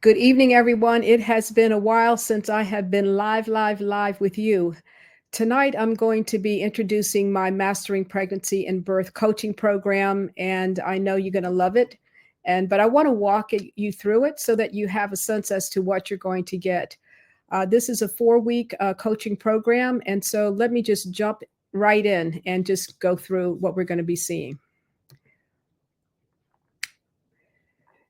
Good evening, everyone. It has been a while since I have been live with you. Tonight, I'm going to be introducing my Mastering Pregnancy and Birth coaching program, and I know you're going to love it. But I want to you through it so that you have a sense as to what you're going to get. This is a 4-week coaching program, and so let me just jump right in and just go through what we're going to be seeing.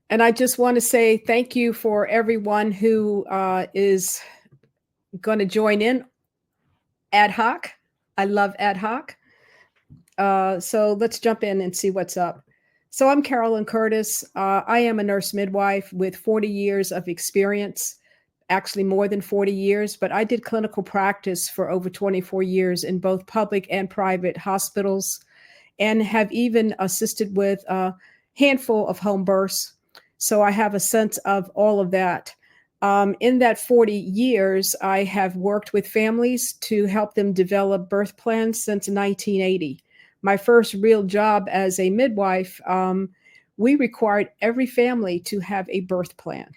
And I just want to say thank you for everyone who is going to join in ad hoc. I love ad hoc. So let's jump in and see what's up. So I'm Carolyn Curtis. I am a nurse midwife with 40 years of experience, actually more than 40 years, but I did clinical practice for over 24 years in both public and private hospitals and have even assisted with a handful of home births. So I have a sense of all of that. In that 40 years, I have worked with families to help them develop birth plans since 1980. My first real job as a midwife, we required every family to have a birth plan.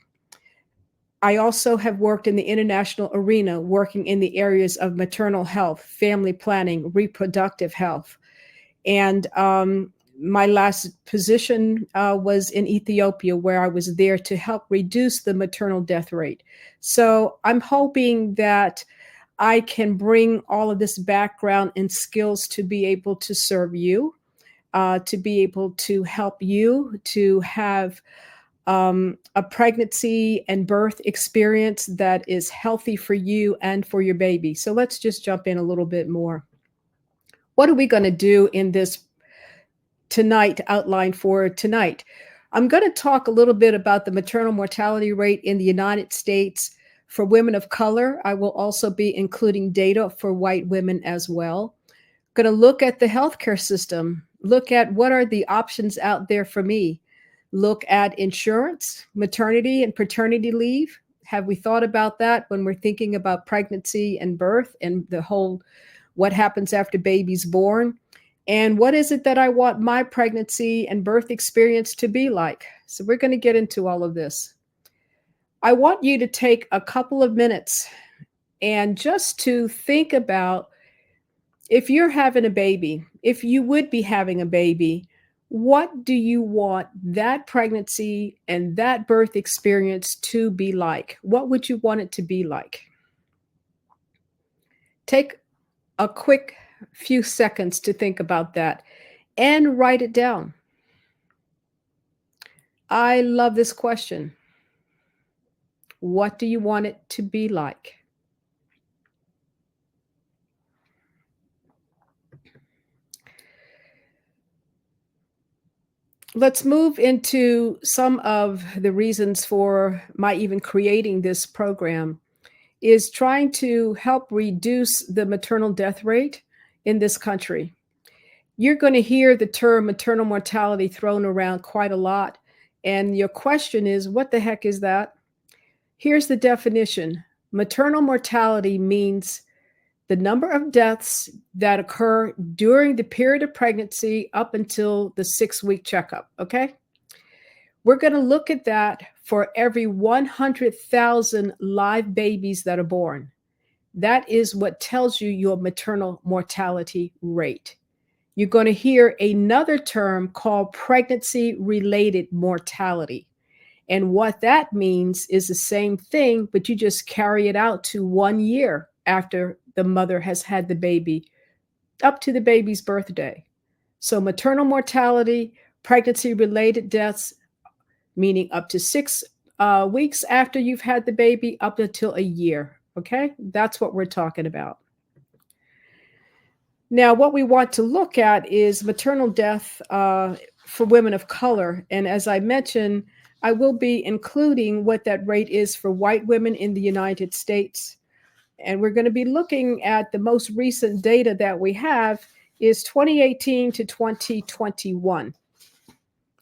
I also have worked in the international arena, working in the areas of maternal health, family planning, reproductive health. And my last position was in Ethiopia, where I was there to help reduce the maternal death rate. So I'm hoping that I can bring all of this background and skills to be able to serve you, to be able to help you to have a pregnancy and birth experience that is healthy for you and for your baby. So let's just jump in a little bit more. What are we going to do in this tonight outline for tonight? I'm going to talk a little bit about the maternal mortality rate in the United States for women of color. I will also be including data for white women as well. Going to look at the healthcare system, look at what are the options out there for me, look at insurance, maternity and paternity leave. Have we thought about that when we're thinking about pregnancy and birth and the whole what happens after baby's born? And what is it that I want my pregnancy and birth experience to be like? So we're going to get into all of this. I want you to take a couple of minutes and just to think about if you're having a baby, if you would be having a baby, what do you want that pregnancy and that birth experience to be like? What would you want it to be like? Take a quick few seconds to think about that and write it down. I love this question. What do you want it to be like? Let's move into some of the reasons for my even creating this program is trying to help reduce the maternal death rate in this country. You're going to hear the term maternal mortality thrown around quite a lot. And your question is, what the heck is that? Here's the definition. Maternal mortality means the number of deaths that occur during the period of pregnancy up until the 6-week checkup, okay? We're going to look at that for every 100,000 live babies that are born. That is what tells you your maternal mortality rate. You're going to hear another term called pregnancy-related mortality. And what that means is the same thing, but you just carry it out to 1 year after the mother has had the baby, up to the baby's birthday. So maternal mortality, pregnancy-related deaths, meaning up to 6 weeks after you've had the baby, up until a year. Okay, that's what we're talking about. Now, what we want to look at is maternal death for women of color. And as I mentioned, I will be including what that rate is for white women in the United States. And we're going to be looking at the most recent data that we have is 2018 to 2021.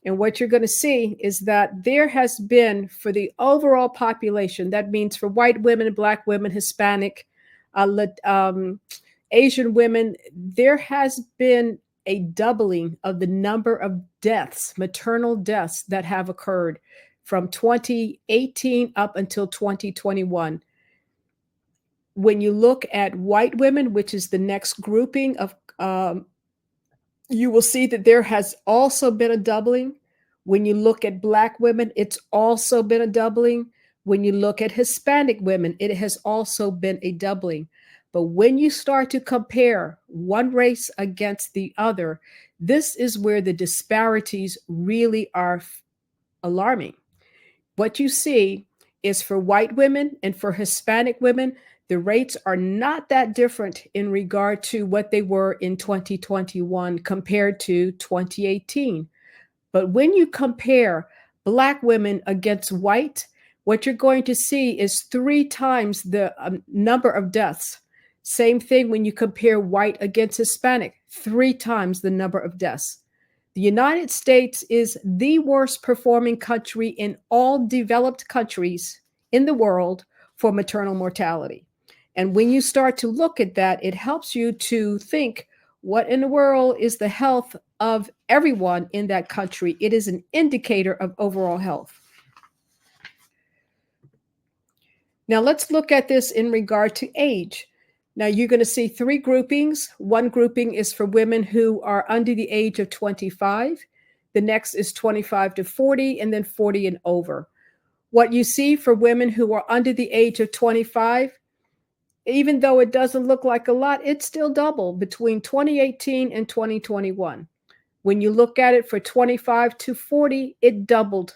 And what you're going to see is that there has been, for the overall population, that means for white women, Black women, Hispanic, Asian women, there has been a doubling of the number of deaths, maternal deaths that have occurred from 2018 up until 2021. When you look at white women, which is the next grouping of, you will see that there has also been a doubling. When you look at Black women, it's also been a doubling. When you look at Hispanic women, it has also been a doubling. But when you start to compare one race against the other, this is where the disparities really are alarming. What you see is for white women and for Hispanic women, the rates are not that different in regard to what they were in 2021 compared to 2018. But when you compare Black women against white, what you're going to see is 3 times the number of deaths. Same thing when you compare white against Hispanic, 3 times the number of deaths. The United States is the worst performing country in all developed countries in the world for maternal mortality. And when you start to look at that, it helps you to think, what in the world is the health of everyone in that country? It is an indicator of overall health. Now let's look at this in regard to age. Now you're going to see 3 groupings. One grouping is for women who are under the age of 25. The next is 25 to 40, and then 40 and over. What you see for women who are under the age of 25, even though it doesn't look like a lot, it's still double between 2018 and 2021. When you look at it for 25 to 40, it doubled.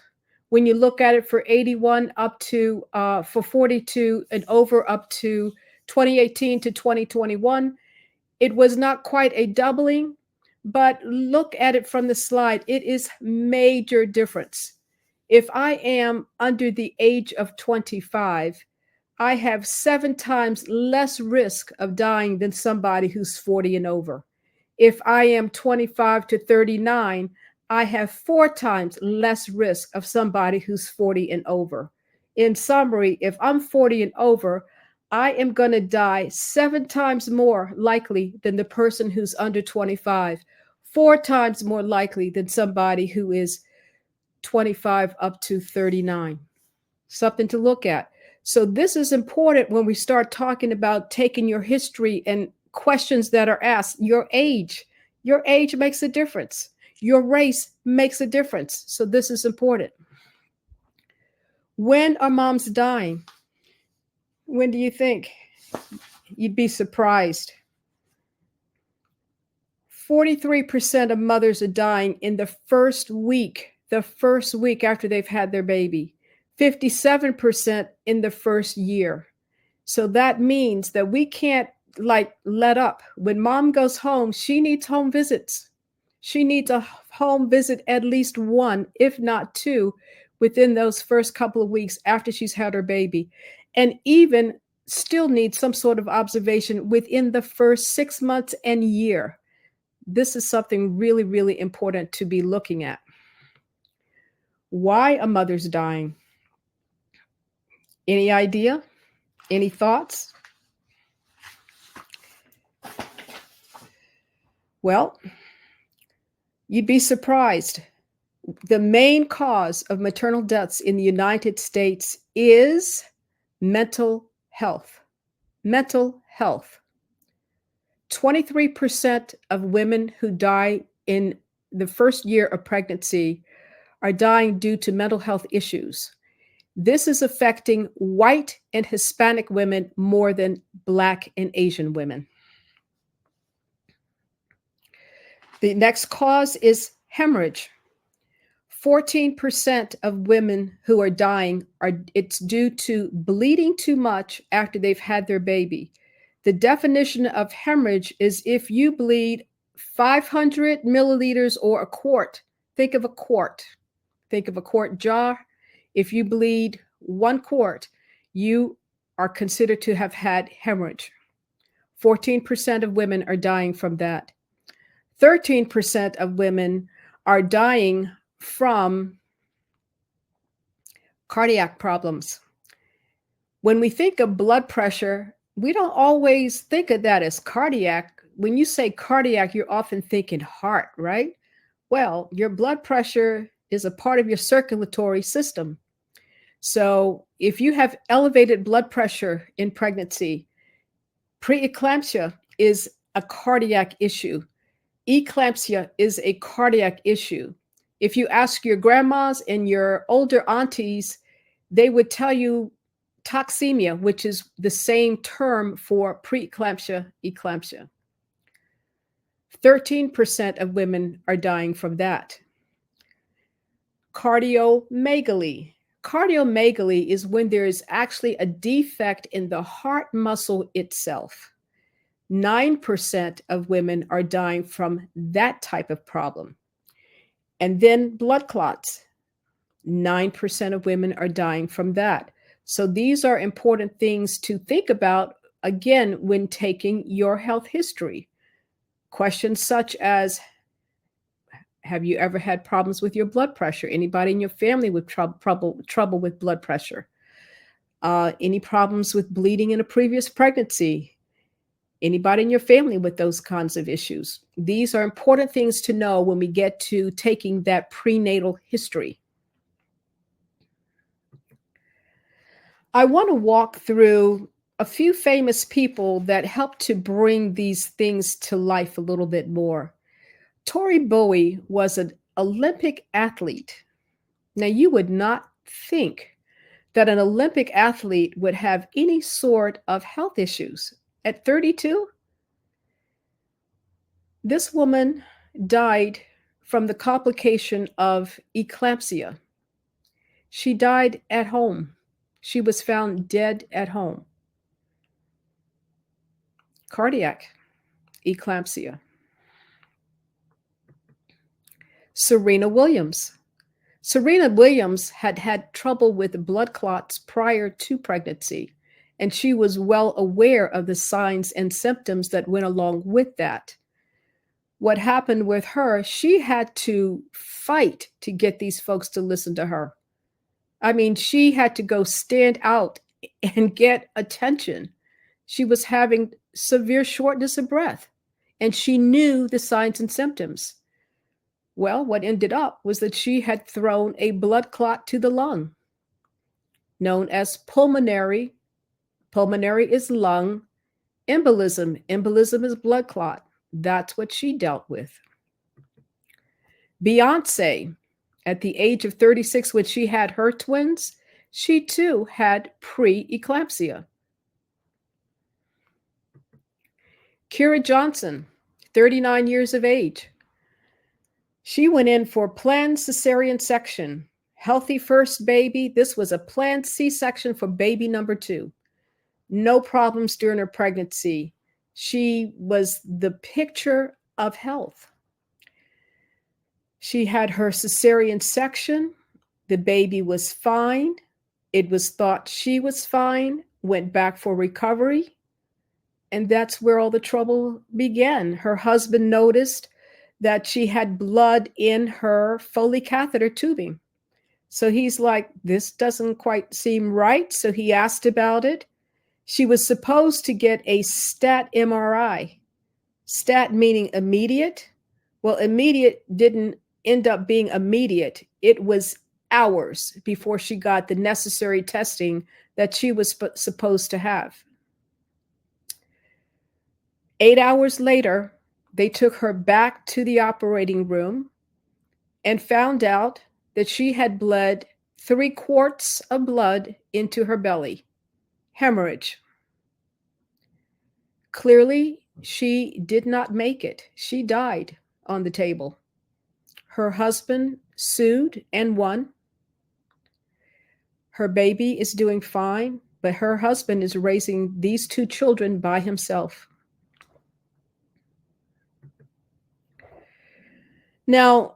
When you look at it for 81 up to for 42 and over up to 2018 to 2021, it was not quite a doubling, but look at it from the slide. It is major difference. If I am under the age of 25, I have 7 times less risk of dying than somebody who's 40 and over. If I am 25 to 39, I have 4 times less risk of somebody who's 40 and over. In summary, if I'm 40 and over, I am going to die 7 times more likely than the person who's under 25, 4 times more likely than somebody who is 25 up to 39. Something to look at. So this is important when we start talking about taking your history and questions that are asked. Your age makes a difference. Your race makes a difference. So this is important. When are moms dying? When do you think? You'd be surprised. 43% of mothers are dying in the first week after they've had their baby. 57% in the first year. So that means that we can't let up. When mom goes home, she needs home visits. She needs a home visit at least 1, if not 2, within those first couple of weeks after she's had her baby. And even still needs some sort of observation within the first 6 months and year. This is something really, really important to be looking at. Why a mother's dying? Any idea? Any thoughts? Well, you'd be surprised. The main cause of maternal deaths in the United States is mental health. Mental health. 23% of women who die in the first year of pregnancy are dying due to mental health issues. This is affecting white and Hispanic women more than Black and Asian women. The next cause is hemorrhage. 14% of women who are dying it's due to bleeding too much after they've had their baby. The definition of hemorrhage is if you bleed 500 milliliters or a quart. Think of a quart. Think of a quart jar. If you bleed 1 quart, you are considered to have had hemorrhage. 14% of women are dying from that. 13% of women are dying from cardiac problems. When we think of blood pressure, we don't always think of that as cardiac. When you say cardiac, you're often thinking heart, right? Well, your blood pressure is a part of your circulatory system. So if you have elevated blood pressure in pregnancy, preeclampsia is a cardiac issue. Eclampsia is a cardiac issue. If you ask your grandmas and your older aunties, they would tell you toxemia, which is the same term for preeclampsia, eclampsia. 13% of women are dying from that. Cardiomegaly. Cardiomegaly is when there is actually a defect in the heart muscle itself. 9% of women are dying from that type of problem. And then blood clots. 9% of women are dying from that. So these are important things to think about, again, when taking your health history. Questions such as, have you ever had problems with your blood pressure? Anybody in your family with trouble with blood pressure? Any problems with bleeding in a previous pregnancy? Anybody in your family with those kinds of issues? These are important things to know when we get to taking that prenatal history. I want to walk through a few famous people that helped to bring these things to life a little bit more. Tori Bowie was an Olympic athlete. Now, you would not think that an Olympic athlete would have any sort of health issues. At 32, this woman died from the complication of eclampsia. She died at home. She was found dead at home. Cardiac eclampsia. Serena Williams. Serena Williams had had trouble with blood clots prior to pregnancy, and she was well aware of the signs and symptoms that went along with that. What happened with her, she had to fight to get these folks to listen to her. I mean, she had to go stand out and get attention. She was having severe shortness of breath, and she knew the signs and symptoms. Well, what ended up was that she had thrown a blood clot to the lung, known as pulmonary. Pulmonary is lung. Embolism. Embolism is blood clot. That's what she dealt with. Beyonce, at the age of 36, when she had her twins, she too had preeclampsia. Kira Johnson, 39 years of age. She went in for planned cesarean section. Healthy first baby. This was a planned C-section for baby number 2. No problems during her pregnancy. She was the picture of health. She had her cesarean section. The baby was fine. It was thought she was fine, went back for recovery. And that's where all the trouble began. Her husband noticed that she had blood in her Foley catheter tubing. So he's like, this doesn't quite seem right. So he asked about it. She was supposed to get a stat MRI. Stat meaning immediate. Well, immediate didn't end up being immediate. It was hours before she got the necessary testing that she was supposed to have. 8 hours later, they took her back to the operating room and found out that she had bled 3 quarts of blood into her belly. Hemorrhage. Clearly, she did not make it. She died on the table. Her husband sued and won. Her baby is doing fine, but her husband is raising these 2 children by himself. Now,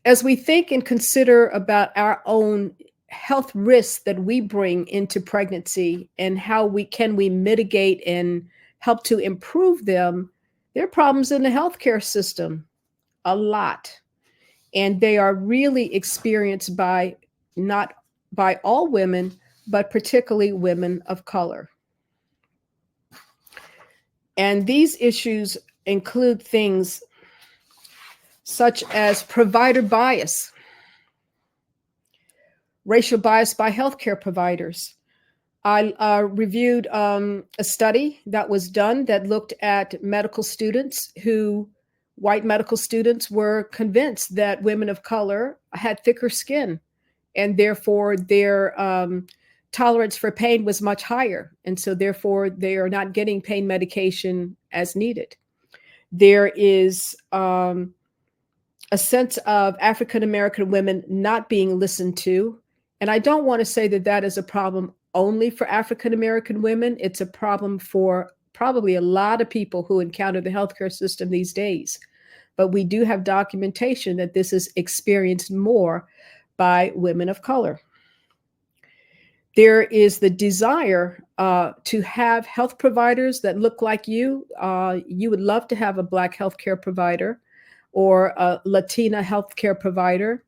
as we think and consider about our own health risks that we bring into pregnancy and how we mitigate and help to improve them, there are problems in the healthcare system, a lot. And they are really experienced by not by all women, but particularly women of color. And these issues include things such as provider bias. Racial bias by healthcare providers. I reviewed a study that was done that looked at medical students who, white medical students, were convinced that women of color had thicker skin, and therefore their tolerance for pain was much higher. And so, therefore, they are not getting pain medication as needed. There is a sense of African American women not being listened to. And I don't want to say that that is a problem only for African American women. It's a problem for probably a lot of people who encounter the healthcare system these days. But we do have documentation that this is experienced more by women of color. There is the desire to have health providers that look like you. You would love to have a Black healthcare provider, or a Latina healthcare provider,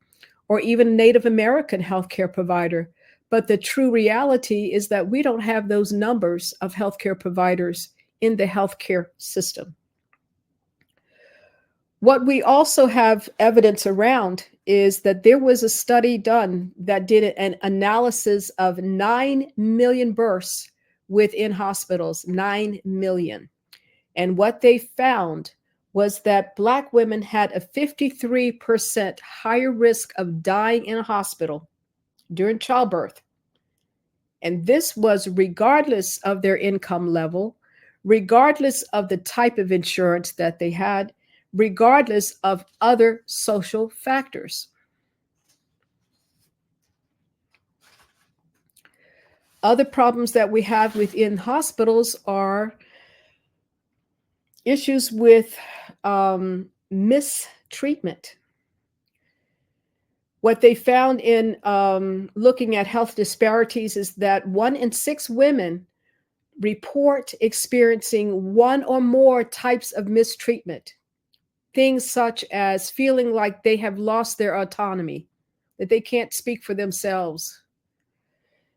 or even a Native American healthcare provider. But the true reality is that we don't have those numbers of healthcare providers in the healthcare system. What we also have evidence around is that there was a study done that did an analysis of 9 million births within hospitals, 9 million. And what they found was that Black women had a 53% higher risk of dying in a hospital during childbirth. And this was regardless of their income level, regardless of the type of insurance that they had, regardless of other social factors. Other problems that we have within hospitals are issues with mistreatment. What they found in looking at health disparities is that 1 in 6 women report experiencing one or more types of mistreatment. Things such as feeling like they have lost their autonomy, that they can't speak for themselves,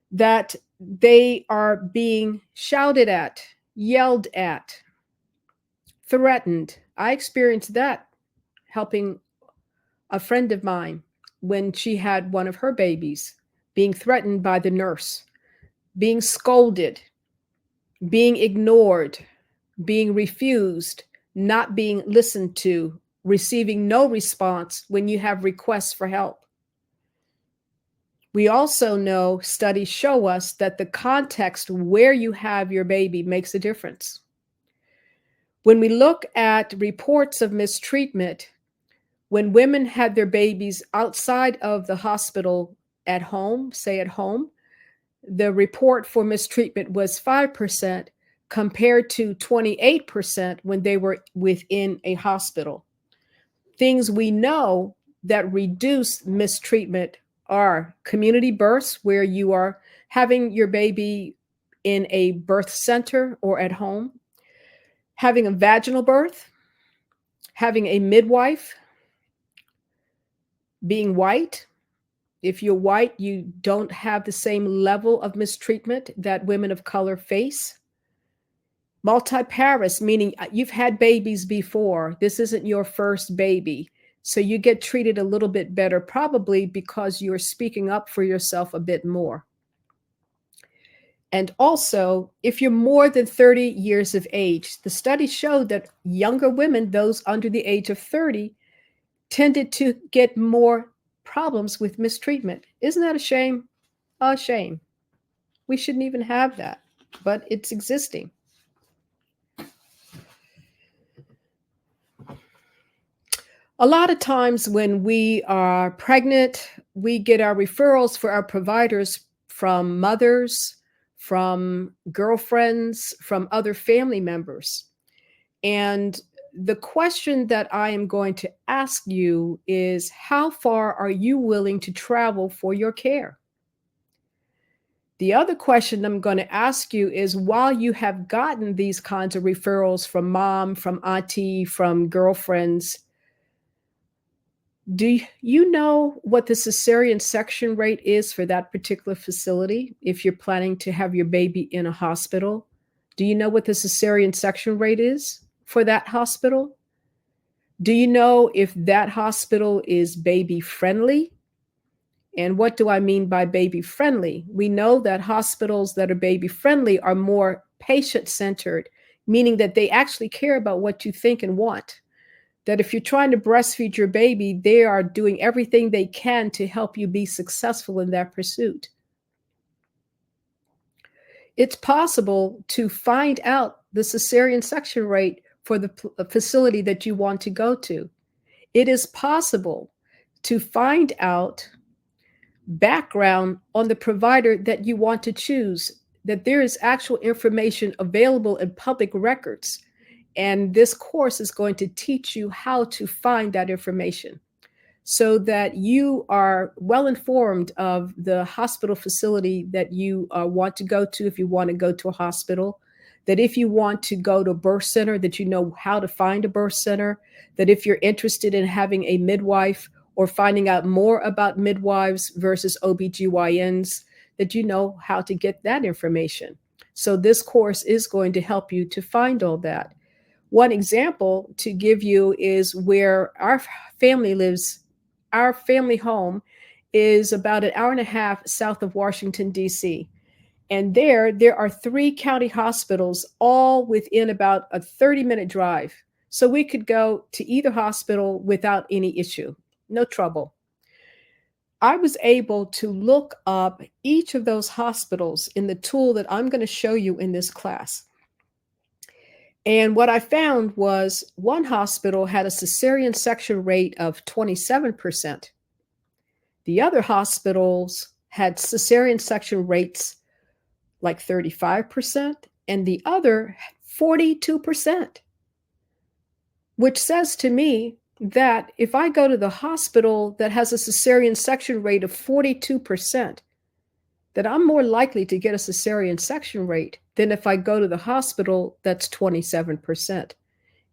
that they are being shouted at, yelled at, threatened. I experienced that helping a friend of mine when she had one of her babies, being threatened by the nurse, being scolded, being ignored, being refused, not being listened to, receiving no response when you have requests for help. We also know studies show us that the context where you have your baby makes a difference. When we look at reports of mistreatment, when women had their babies outside of the hospital at home, say at home, the report for mistreatment was 5% compared to 28% when they were within a hospital. Things we know that reduce mistreatment are community births, where you are having your baby in a birth center or at home, having a vaginal birth, having a midwife, being white. If you're white, you don't have the same level of mistreatment that women of color face. Multiparous, meaning you've had babies before. This isn't your first baby. So you get treated a little bit better, probably because you're speaking up for yourself a bit more. And also, if you're more than 30 years of age, the study showed that younger women, those under the age of 30, tended to get more problems with mistreatment. Isn't that a shame? A shame. We shouldn't even have that, but it's existing. A lot of times when we are pregnant, we get our referrals for our providers from mothers, from girlfriends, from other family members. And the question that I am going to ask you is, how far are you willing to travel for your care? The other question I'm going to ask you is, while you have gotten these kinds of referrals from mom, from auntie, from girlfriends, do you know what the cesarean section rate is for that particular facility if you're planning to have your baby in a hospital? Do you know what the cesarean section rate is for that hospital? Do you know if that hospital is baby friendly? And what do I mean by baby friendly? We know that hospitals that are baby friendly are more patient centered, meaning that they actually care about what you think and want. That if you're trying to breastfeed your baby, they are doing everything they can to help you be successful in that pursuit. It's possible to find out the cesarean section rate for the facility that you want to go to. It is possible to find out background on the provider that you want to choose, that there is actual information available in public records. And this course is going to teach you how to find that information so that you are well informed of the hospital facility that you want to go to, if you want to go to a hospital, that if you want to go to a birth center, that you know how to find a birth center, that if you're interested in having a midwife or finding out more about midwives versus OBGYNs, that you know how to get that information. So this course is going to help you to find all that. One example to give you is where our family lives. Our family home is about an hour and a half south of Washington, D.C. And there are 3 county hospitals, all within about a 30-minute drive. So we could go to either hospital without any issue, no trouble. I was able to look up each of those hospitals in the tool that I'm going to show you in this class. And what I found was one hospital had a cesarean section rate of 27%. The other hospitals had cesarean section rates like 35%, and the other 42%, which says to me that if I go to the hospital that has a cesarean section rate of 42%, that I'm more likely to get a cesarean section rate than if I go to the hospital that's 27%.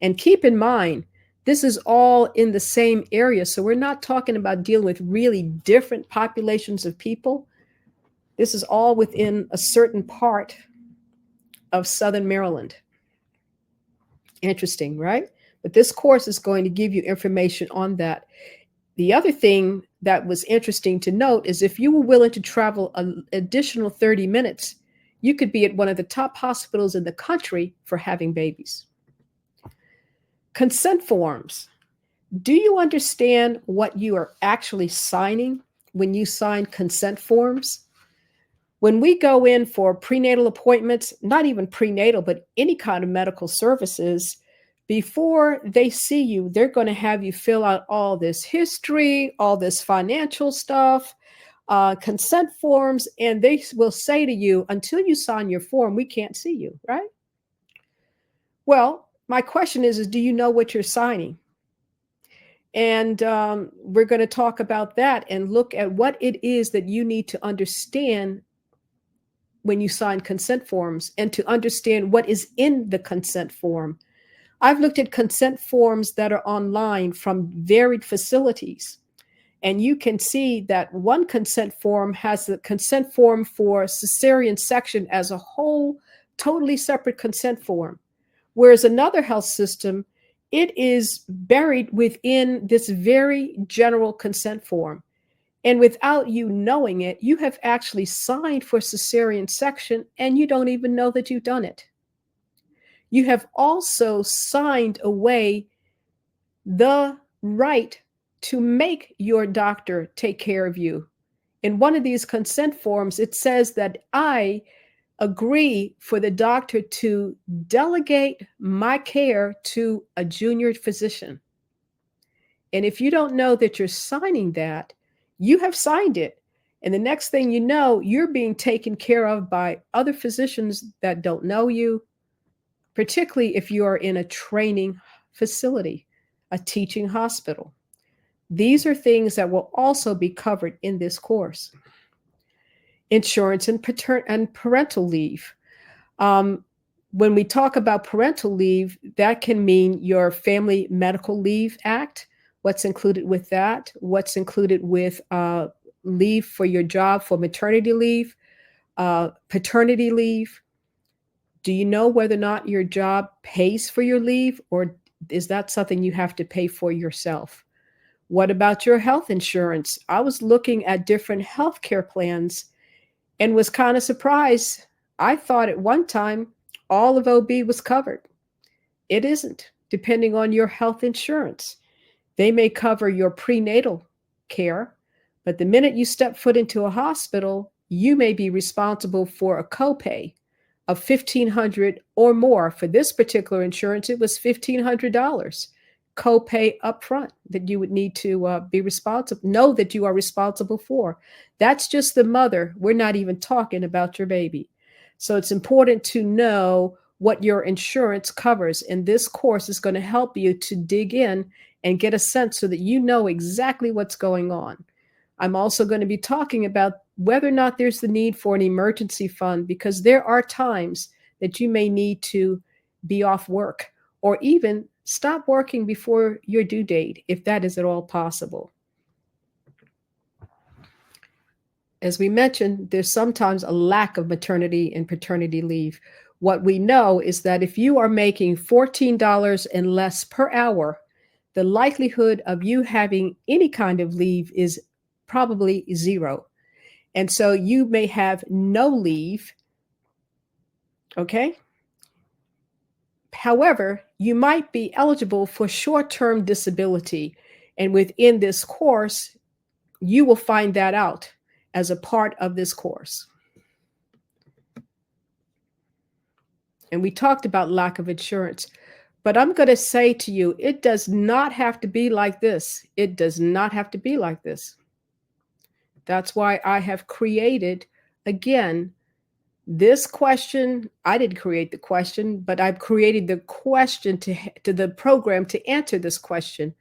And keep in mind, this is all in the same area. So we're not talking about dealing with really different populations of people. This is all within a certain part of Southern Maryland. Interesting, right? But this course is going to give you information on that. The other thing that was interesting to note is if you were willing to travel an additional 30 minutes, you could be at one of the top hospitals in the country for having babies. Consent forms. Do you understand what you are actually signing when you sign consent forms? When we go in for prenatal appointments, not even prenatal, but any kind of medical services, before they see you, they're going to have you fill out all this history, all this financial stuff, consent forms, and they will say to you, until you sign your form, we can't see you, right? Well, my question is do you know what you're signing? And we're going to talk about that and look at what it is that you need to understand when you sign consent forms and to understand what is in the consent form. I've looked at consent forms that are online from varied facilities, and you can see that one consent form has the consent form for cesarean section as a whole, totally separate consent form, whereas another health system, it is buried within this very general consent form. And without you knowing it, you have actually signed for cesarean section and you don't even know that you've done it. You have also signed away the right to make your doctor take care of you. In one of these consent forms, it says that I agree for the doctor to delegate my care to a junior physician. And if you don't know that you're signing that, you have signed it. And the next thing you know, you're being taken care of by other physicians that don't know you, particularly if you are in a training facility, a teaching hospital. These are things that will also be covered in this course. Insurance and parental leave. When we talk about parental leave, that can mean your Family Medical Leave Act, what's included with that, what's included with leave for your job for maternity leave, paternity leave. Do you know whether or not your job pays for your leave, or is that something you have to pay for yourself? What about your health insurance? I was looking at different healthcare plans and was kind of surprised. I thought at one time all of OB was covered. It isn't, depending on your health insurance. They may cover your prenatal care, but the minute you step foot into a hospital, you may be responsible for a copay of $1,500 or more. For this particular insurance, it was $1,500 copay upfront that you would need to be responsible, know that you are responsible for. That's just the mother. We're not even talking about your baby. So it's important to know what your insurance covers. And this course is going to help you to dig in and get a sense so that you know exactly what's going on. I'm also going to be talking about whether or not there's the need for an emergency fund, because there are times that you may need to be off work or even stop working before your due date, if that is at all possible. As we mentioned, there's sometimes a lack of maternity and paternity leave. What we know is that if you are making $14 and less per hour, the likelihood of you having any kind of leave is probably zero. And so you may have no leave. Okay. However, you might be eligible for short-term disability. And within this course, you will find that out as a part of this course. And we talked about lack of insurance, but I'm going to say to you, it does not have to be like this. It does not have to be like this. That's why I have created, again, this question. I didn't create the question, but I've created the question to the program to answer this question.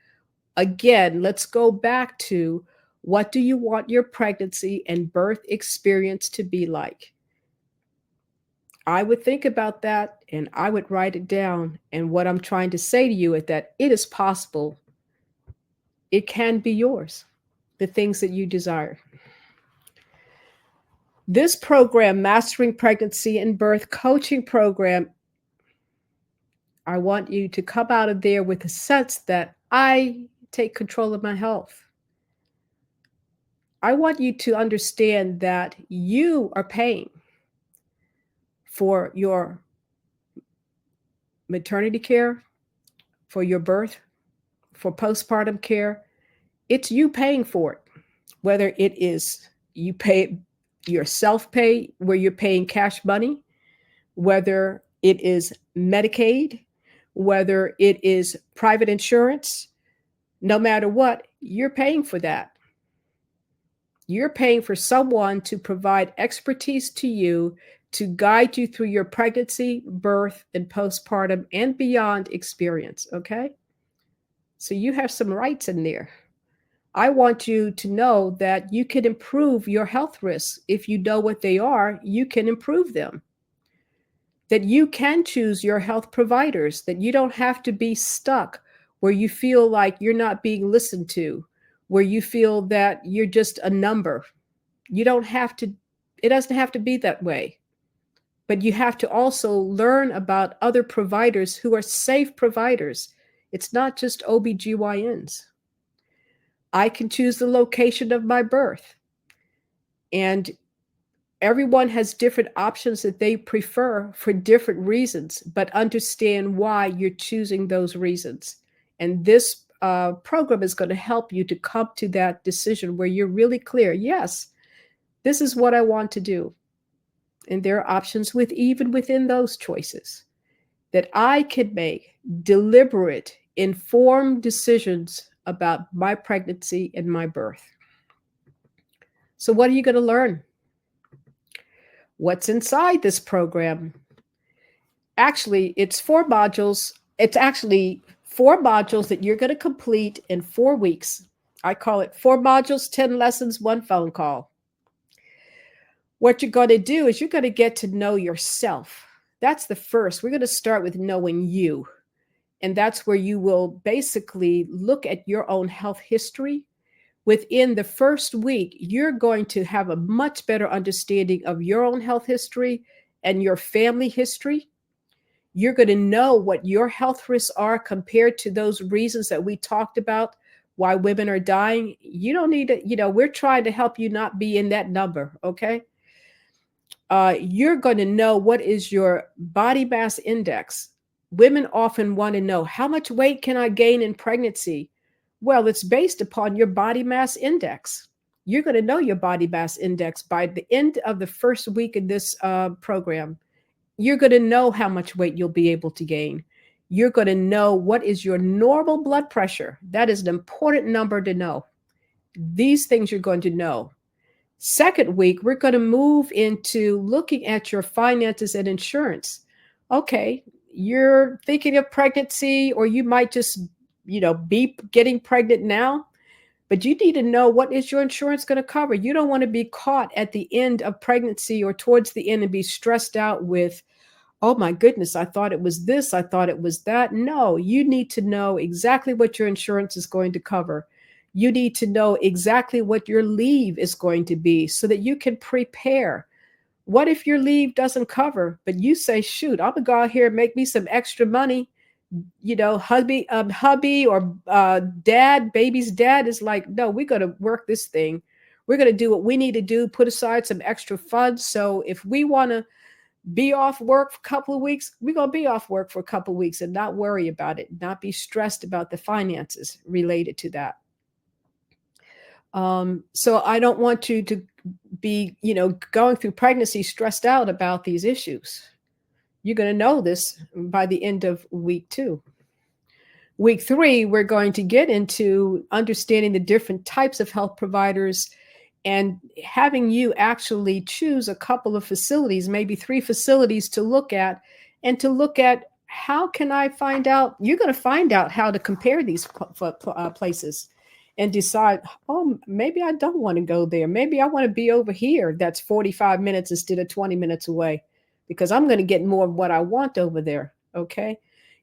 Again, let's go back to, what do you want your pregnancy and birth experience to be like? I would think about that and I would write it down. And what I'm trying to say to you is that it is possible. It can be yours, the things that you desire. This program, Mastering Pregnancy and Birth Coaching Program, I want you to come out of there with a sense that I take control of my health. I want you to understand that you are paying for your maternity care, for your birth, for postpartum care. It's you paying for it, whether it is you pay your self-pay, where you're paying cash money, whether it is Medicaid, whether it is private insurance. No matter what, you're paying for that. You're paying for someone to provide expertise to you to guide you through your pregnancy, birth, and postpartum and beyond experience, okay? So you have some rights in there. I want you to know that you can improve your health risks. If you know what they are, you can improve them. That you can choose your health providers, that you don't have to be stuck where you feel like you're not being listened to, where you feel that you're just a number. You don't have to, it doesn't have to be that way. But you have to also learn about other providers who are safe providers. It's not just OBGYNs. I can choose the location of my birth. And everyone has different options that they prefer for different reasons, but understand why you're choosing those reasons. And this program is going to help you to come to that decision where you're really clear. Yes, this is what I want to do. And there are options even within those choices that I can make deliberate, informed decisions about my pregnancy and my birth. So what are you going to learn? What's inside this program? Actually, it's 4 modules. It's actually 4 modules that you're going to complete in 4 weeks. I call it 4 modules, 10 lessons, 1 phone call. What you're going to do is you're going to get to know yourself. That's the first. We're going to start with knowing you. And that's where you will basically look at your own health history. Within the first week, you're going to have a much better understanding of your own health history and your family history. You're going to know what your health risks are compared to those reasons that we talked about why women are dying, you don't need to, we're trying to help you not be in that number, okay? You're going to know what is your body mass index. Women often want to know, how much weight can I gain in pregnancy? Well, it's based upon your body mass index. You're going to know your body mass index by the end of the first week of this program. You're going to know how much weight you'll be able to gain. You're going to know what is your normal blood pressure. That is an important number to know. These things you're going to know. Second week, we're going to move into looking at your finances and insurance. Okay, you're thinking of pregnancy, or you might just, be getting pregnant now, but you need to know, what is your insurance going to cover? You don't want to be caught at the end of pregnancy or towards the end and be stressed out with, oh my goodness, I thought it was this, I thought it was that. No, you need to know exactly what your insurance is going to cover. You need to know exactly what your leave is going to be so that you can prepare. What if your leave doesn't cover, but you say, shoot, I'm gonna go out here and make me some extra money. Hubby or baby's dad is like, no, we're gonna work this thing. We're gonna do what we need to do, put aside some extra funds. So if we want to be off work for a couple of weeks, we're going to be off work for a couple of weeks and not worry about it, not be stressed about the finances related to that. So I don't want you to be, going through pregnancy stressed out about these issues. You're going to know this by the end of week 2. Week 3, we're going to get into understanding the different types of health providers and having you actually choose a couple of facilities, maybe 3 facilities to look at, and to look at, how can I find out? You're going to find out how to compare these places and decide, oh, maybe I don't want to go there. Maybe I want to be over here. That's 45 minutes instead of 20 minutes away, because I'm going to get more of what I want over there. Okay.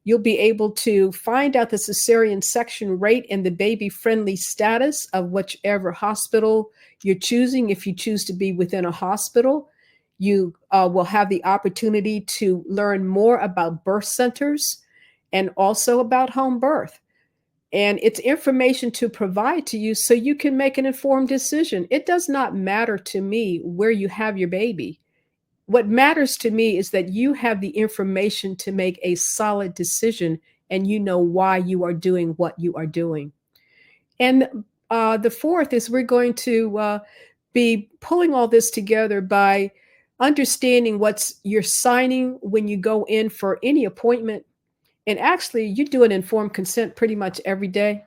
You'll be able to find out the cesarean section rate and the baby-friendly status of whichever hospital you're choosing. If you choose to be within a hospital, you will have the opportunity to learn more about birth centers and also about home birth. And it's information to provide to you so you can make an informed decision. It does not matter to me where you have your baby. What matters to me is that you have the information to make a solid decision, and you know why you are doing what you are doing. And the fourth is, we're going to be pulling all this together by understanding what's you're signing when you go in for any appointment. And actually, you do an informed consent pretty much every day.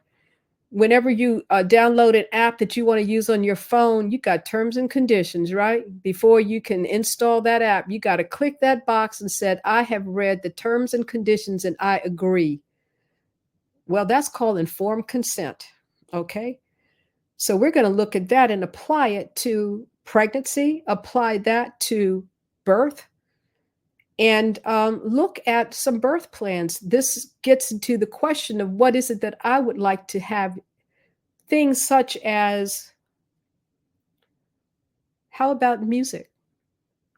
Whenever you download an app that you want to use on your phone, you got terms and conditions, right? Before you can install that app, you got to click that box and said, I have read the terms and conditions and I agree. Well, that's called informed consent. Okay. So we're going to look at that and apply it to pregnancy, apply that to birth, and look at some birth plans. This gets into the question of, what is it that I would like to have? Things such as, how about music?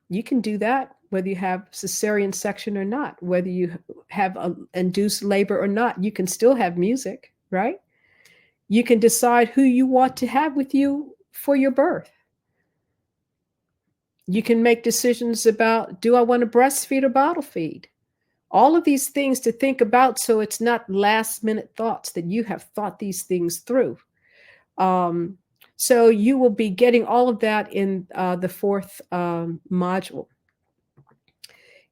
You can do that whether you have cesarean section or not, whether you have induced labor or not. You can still have music, right? You can decide who you want to have with you for your birth. You can make decisions about, do I want to breastfeed or bottle feed? All of these things to think about, so it's not last minute thoughts, that you have thought these things through. So you will be getting all of that in the 4th module.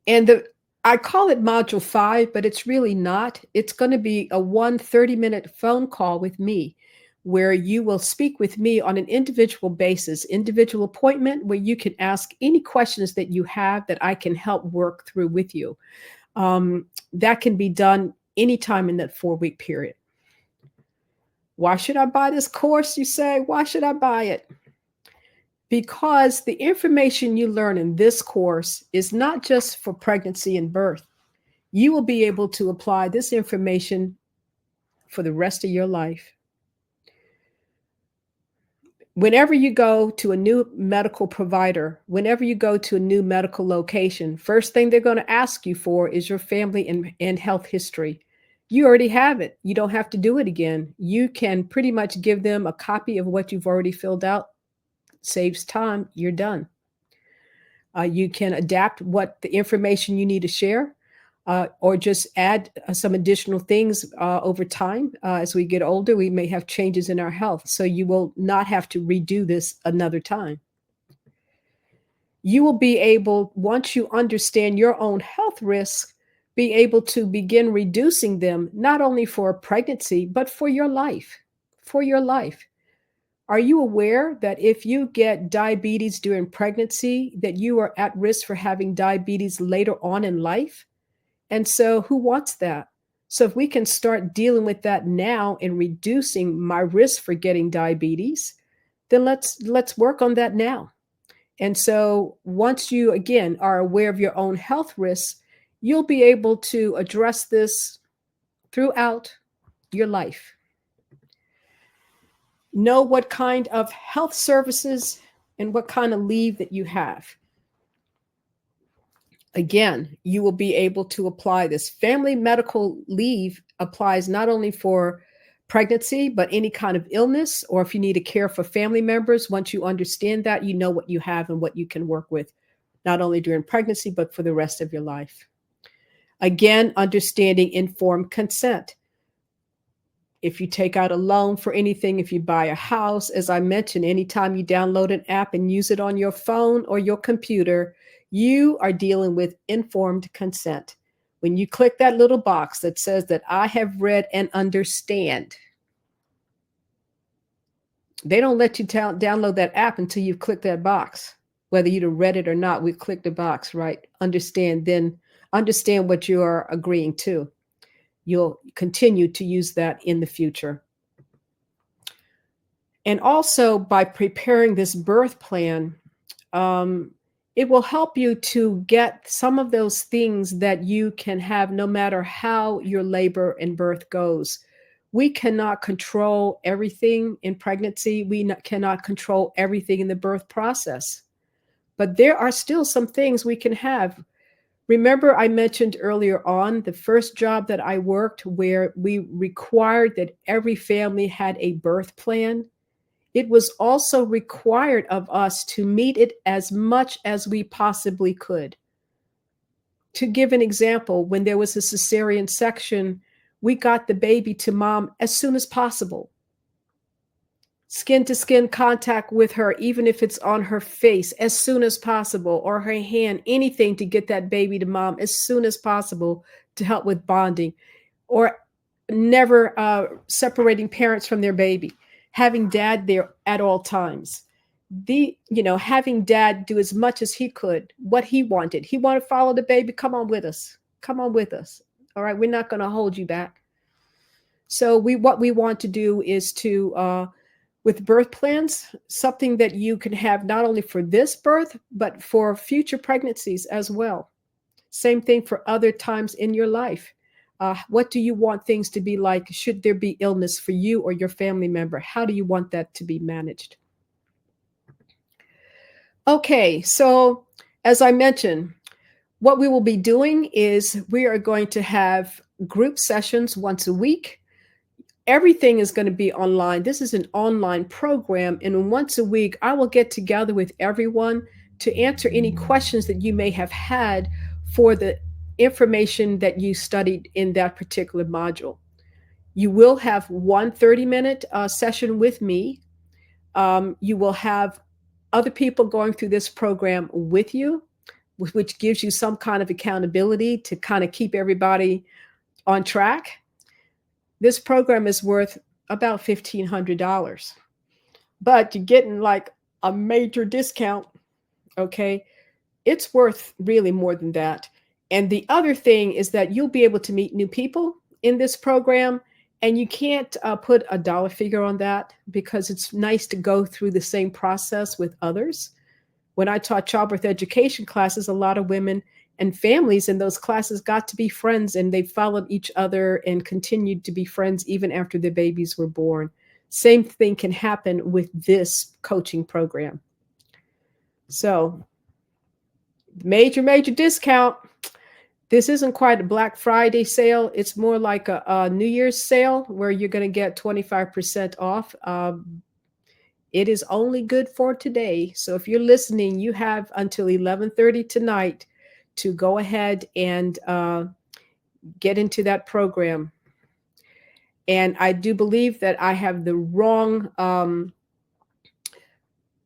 And I call it module 5, but it's really not. It's going to be a 30-minute phone call with me, where you will speak with me on an individual basis, individual appointment, where you can ask any questions that you have that I can help work through with you. That can be done anytime in that 4-week period. Why should I buy this course, you say? Why should I buy it? Because the information you learn in this course is not just for pregnancy and birth. You will be able to apply this information for the rest of your life. Whenever you go to a new medical provider, whenever you go to a new medical location, first thing they're going to ask you for is your family and health history. You already have it. You don't have to do it again. You can pretty much give them a copy of what you've already filled out. Saves time. You're done. You can adapt what the information you need to share, or just add some additional things over time. As we get older, we may have changes in our health. So you will not have to redo this another time. You will be able, once you understand your own health risks, be able to begin reducing them, not only for pregnancy, but for your life. For your life. Are you aware that if you get diabetes during pregnancy, that you are at risk for having diabetes later on in life? And so who wants that? So if we can start dealing with that now and reducing my risk for getting diabetes, then let's work on that now. And so once you again are aware of your own health risks, you'll be able to address this throughout your life. Know what kind of health services and what kind of leave that you have. Again, you will be able to apply this. Family medical leave applies not only for pregnancy, but any kind of illness, or if you need to care for family members. Once you understand that, you know what you have and what you can work with, not only during pregnancy, but for the rest of your life. Again, understanding informed consent. If you take out a loan for anything, if you buy a house, as I mentioned, anytime you download an app and use it on your phone or your computer, you are dealing with informed consent. When you click that little box that says that I have read and understand, they don't let you download that app until you've clicked that box. Whether you've read it or not, we click the box, right? Understand, then understand what you are agreeing to. You'll continue to use that in the future. And also by preparing this birth plan, it will help you to get some of those things that you can have no matter how your labor and birth goes. We cannot control everything in pregnancy. We cannot control everything in the birth process. But there are still some things we can have. Remember, I mentioned earlier on the first job that I worked where we required that every family had a birth plan. It was also required of us to meet it as much as we possibly could. To give an example, when there was a cesarean section, we got the baby to mom as soon as possible. Skin to skin contact with her, even if it's on her face, as soon as possible, or her hand, anything to get that baby to mom as soon as possible to help with bonding, or never separating parents from their baby, having dad there at all times. Having dad do as much as he could, what he wanted. He wanted to follow the baby. Come on with us. Come on with us. All right. We're not going to hold you back. So what we want to do is to, with birth plans, something that you can have not only for this birth, but for future pregnancies as well. Same thing for other times in your life. What do you want things to be like? Should there be illness for you or your family member? How do you want that to be managed? Okay, so as I mentioned, what we will be doing is we are going to have group sessions once a week. Everything is going to be online. This is an online program. And once a week, I will get together with everyone to answer any questions that you may have had for the information that you studied in that particular module. You will have one 30-minute session with me. You will have other people going through this program with you, which gives you some kind of accountability to kind of keep everybody on track. This program is worth about $1,500, but you're getting like a major discount. Okay. It's worth really more than that. And the other thing is that you'll be able to meet new people in this program, and you can't put a dollar figure on that because it's nice to go through the same process with others. When I taught childbirth education classes, a lot of women and families in those classes got to be friends, and they followed each other and continued to be friends even after their babies were born. Same thing can happen with this coaching program. So major discount. This isn't quite a Black Friday sale. It's more like a New Year's sale where you're going to get 25% off. It is only good for today. So if you're listening, you have until 11:30 tonight to go ahead and get into that program. And I do believe that I have the wrong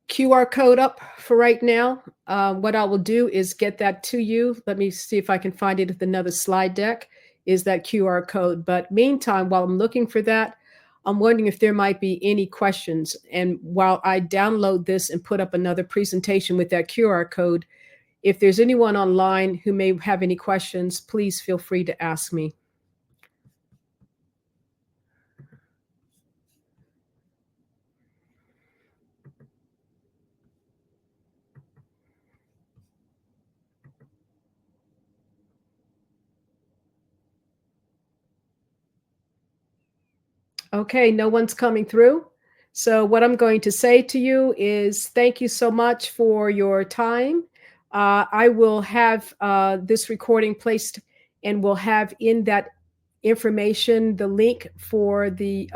QR code up for right now. What I will do is get that to you. Let me see if I can find it with another slide deck, is that QR code. But meantime, while I'm looking for that, I'm wondering if there might be any questions. And while I download this and put up another presentation with that QR code, if there's anyone online who may have any questions, please feel free to ask me. Okay, no one's coming through. So what I'm going to say to you is thank you so much for your time. I will have this recording placed, and we'll have in that information the link for the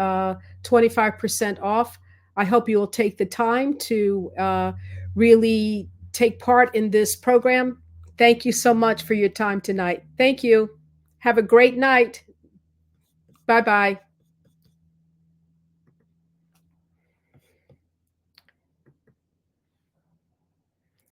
25% off. I hope you will take the time to really take part in this program. Thank you so much for your time tonight. Thank you. Have a great night. Bye-bye.